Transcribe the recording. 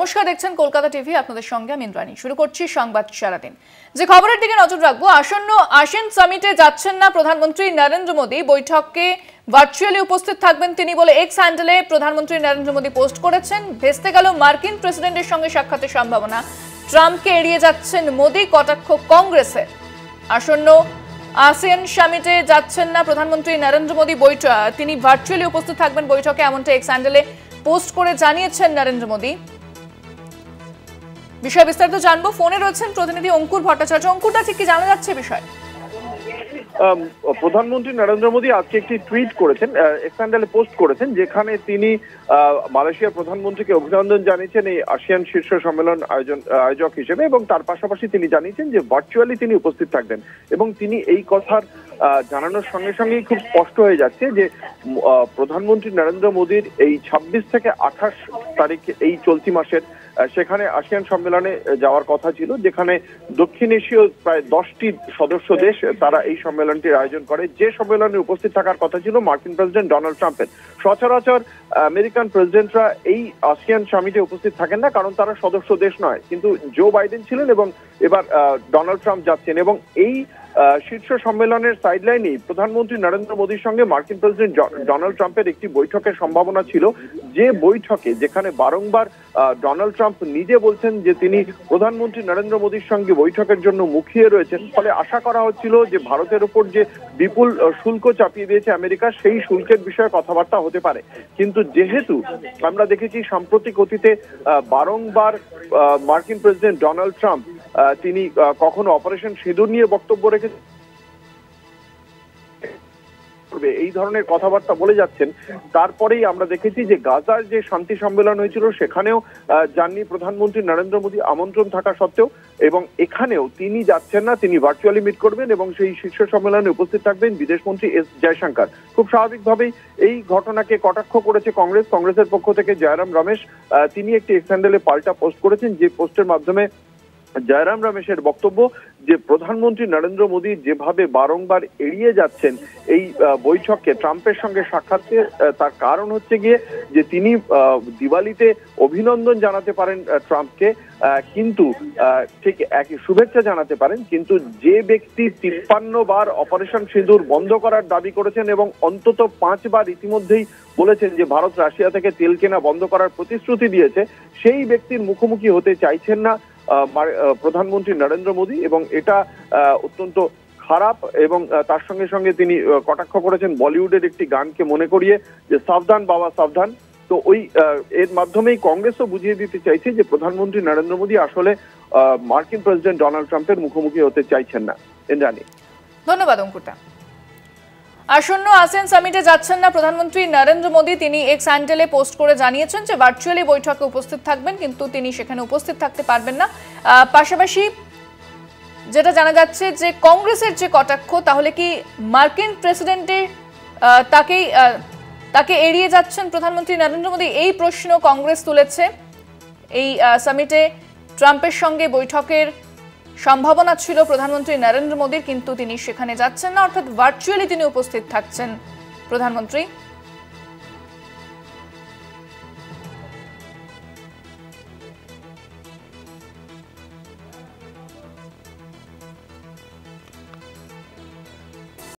নমস্কার, দেখছেন কলকাতা টিভি। আপনাদের সঙ্গে আমি ইন্দ্রাণী। শুরু করছি সংবাদ সারাদিন। যে খবরের দিকে নজর রাখবো, আসন্ন আসেন সামিটে যাচ্ছেন না প্রধানমন্ত্রী নরেন্দ্র মোদী। বৈঠকে ভার্চুয়ালি উপস্থিত থাকবেন তিনি বলে এক্স হ্যান্ডেলে প্রধানমন্ত্রী নরেন্দ্র মোদী পোস্ট করেছেন। ভেস্তে গেল মার্কিন প্রেসিডেন্টের সঙ্গে সাক্ষাতের সম্ভাবনা। ট্রাম্পকে এড়িয়ে যাচ্ছেন মোদী, কটাক্ষ কংগ্রেসের। আসন্ন আসিয়ান সামিটে যাচ্ছেন না প্রধানমন্ত্রী নরেন্দ্র মোদী, তিনি ভার্চুয়ালি উপস্থিত থাকবেন বৈঠকে, এমনটা এক্স হ্যান্ডেলে পোস্ট করে জানিয়েছেন নরেন্দ্র মোদী। বিষয় বিস্তারিত জানবো। ফোনে রয়েছেন প্রতিনিধি অঙ্কুর ভট্টাচার্য। অঙ্কুরটা ঠিক কি জানা যাচ্ছে বিষয়? প্রধানমন্ত্রী নরেন্দ্র মোদী আজকে একটি টুইট করেছেন, এক্স হ্যান্ডেলে পোস্ট করেছেন, যেখানে তিনি মালয়েশিয়ার প্রধানমন্ত্রীকে অভিনন্দন জানিয়েছেন এই আসিয়ান শীর্ষ সম্মেলন আয়োজক হিসেবে, এবং তার পাশাপাশি তিনি জানিয়েছেন যে ভার্চুয়ালি তিনি উপস্থিত থাকবেন। এবং তিনি এই কথার জানানোর সঙ্গে সঙ্গেই খুব স্পষ্ট হয়ে যাচ্ছে যে প্রধানমন্ত্রী নরেন্দ্র মোদীর এই 26 থেকে 28 তারিখ এই চলতি মাসের সেখানে আসিয়ান সম্মেলনে যাওয়ার কথা ছিল, যেখানে দক্ষিণ এশীয় প্রায় 10টি সদস্য দেশ তারা এই সম্মেলনটির আয়োজন করে। যে সম্মেলনে উপস্থিত থাকার কথা ছিল মার্কিন প্রেসিডেন্ট ডোনাল্ড ট্রাম্পের। সচরাচর আমেরিকান প্রেসিডেন্টরা এই আসিয়ান সামিটে উপস্থিত থাকেন না, কারণ তারা সদস্য দেশ নয়। কিন্তু জো বাইডেন ছিলেন এবং এবার ডোনাল্ড ট্রাম্প যাচ্ছেন, এবং এই শীর্ষ সম্মেলনের সাইডলাইনেই প্রধানমন্ত্রী নরেন্দ্র মোদীর সঙ্গে মার্কিন প্রেসিডেন্ট ডোনাল্ড ট্রাম্পের একটি বৈঠকের সম্ভাবনা ছিল, যে বৈঠকে যেখানে বারংবার ডোনাল্ড ট্রাম্প নিজে বলছেন যে তিনি প্রধানমন্ত্রী নরেন্দ্র মোদীর সঙ্গে বৈঠকের জন্য মুখিয়ে রয়েছেন। ফলে আশা করা হচ্ছিল যে ভারতের উপর যে বিপুল শুল্ক চাপিয়ে দিয়েছে আমেরিকা, সেই শুল্কের বিষয়ে কথাবার্তা হতে পারে। কিন্তু যেহেতু আমরা দেখেছি সাম্প্রতিক অতীতে বারংবার মার্কিন প্রেসিডেন্ট ডোনাল্ড ট্রাম্প তিনি কখনো অপারেশন সিঁদুর নিয়ে বক্তব্য রেখেছেন, এই ধরনের কথাবার্তা বলে যাচ্ছেন, তারপরেই আমরা দেখেছি যে গাজার যে শান্তি সম্মেলন হয়েছিল সেখানেও যাননি প্রধানমন্ত্রী নরেন্দ্র মোদী আমন্ত্রণ থাকা সত্ত্বেও, এবং এখানেও তিনি যাচ্ছেন না, তিনি ভার্চুয়ালি মিট করবেন এবং সেই শীর্ষ সম্মেলনে উপস্থিত থাকবেন বিদেশমন্ত্রী এস জয়শঙ্কর। খুব স্বাভাবিকভাবেই এই ঘটনাকে কটাক্ষ করেছে কংগ্রেসের পক্ষ থেকে জয়রাম রমেশ। তিনি একটি এক্স হ্যান্ডেলে পাল্টা পোস্ট করেছেন, যে পোস্টের মাধ্যমে জয়রাম রমেশের বক্তব্য যে প্রধানমন্ত্রী নরেন্দ্র মোদী যেভাবে বারংবার এড়িয়ে যাচ্ছেন এই বৈঠককে ট্রাম্পের সঙ্গে সাক্ষাৎকে, তার কারণ হচ্ছে গিয়ে যে তিনি দিওয়ালিতে অভিনন্দন জানাতে পারেন ট্রাম্পকে, কিন্তু ঠিক একই শুভেচ্ছা জানাতে পারেন, কিন্তু যে ব্যক্তি 53 বার অপারেশন সিঁদুর বন্ধ করার দাবি করেছেন এবং অন্তত 5 বার ইতিমধ্যেই বলেছেন যে ভারত রাশিয়া থেকে তেল কেনা বন্ধ করার প্রতিশ্রুতি দিয়েছে, সেই ব্যক্তির মুখোমুখি হতে চাইছেন না প্রধানমন্ত্রী নরেন্দ্র মোদী, এবং এটা অত্যন্ত খারাপ। এবং তার সঙ্গে সঙ্গে তিনি কটাক্ষ করেছেন বলিউডের একটি গানকে মনে করিয়ে, যে সাবধান বাবা সাবধান। তো ওই এর মাধ্যমেই কংগ্রেসও বুঝিয়ে দিতে চাইছে যে প্রধানমন্ত্রী নরেন্দ্র মোদী আসলে মার্কিন প্রেসিডেন্ট ডোনাল্ড ট্রাম্পের মুখোমুখি হতে চাইছেন না। ইন্দ্রাণী, ধন্যবাদ অঙ্কুরটা। আসন্ন আসিয়ান সামিটে যাচ্ছেন না প্রধানমন্ত্রী নরেন্দ্র মোদী, তিনি এক্স হ্যান্ডেলে পোস্ট করে জানিয়েছেন যে ভার্চুয়ালি বৈঠকে উপস্থিত থাকবেন, কিন্তু তিনি সেখানে উপস্থিত থাকতে পারবেন না। পাশাপাশি যেটা জানা যাচ্ছে যে কংগ্রেসের যে কটাক্ষ, তাহলে কি মার্কিন প্রেসিডেন্টের তাকে এড়িয়ে যাচ্ছেন প্রধানমন্ত্রী নরেন্দ্র মোদী, এই প্রশ্ন কংগ্রেস তুলেছে। এই সামিটে ট্রাম্পের সঙ্গে বৈঠকের সম্ভাবনা ছিল প্রধানমন্ত্রী নরেন্দ্র মোদীর, কিন্তু তিনি সেখানে যাচ্ছেন না, অর্থাৎ ভার্চুয়ালি তিনি উপস্থিত থাকছেন প্রধানমন্ত্রী।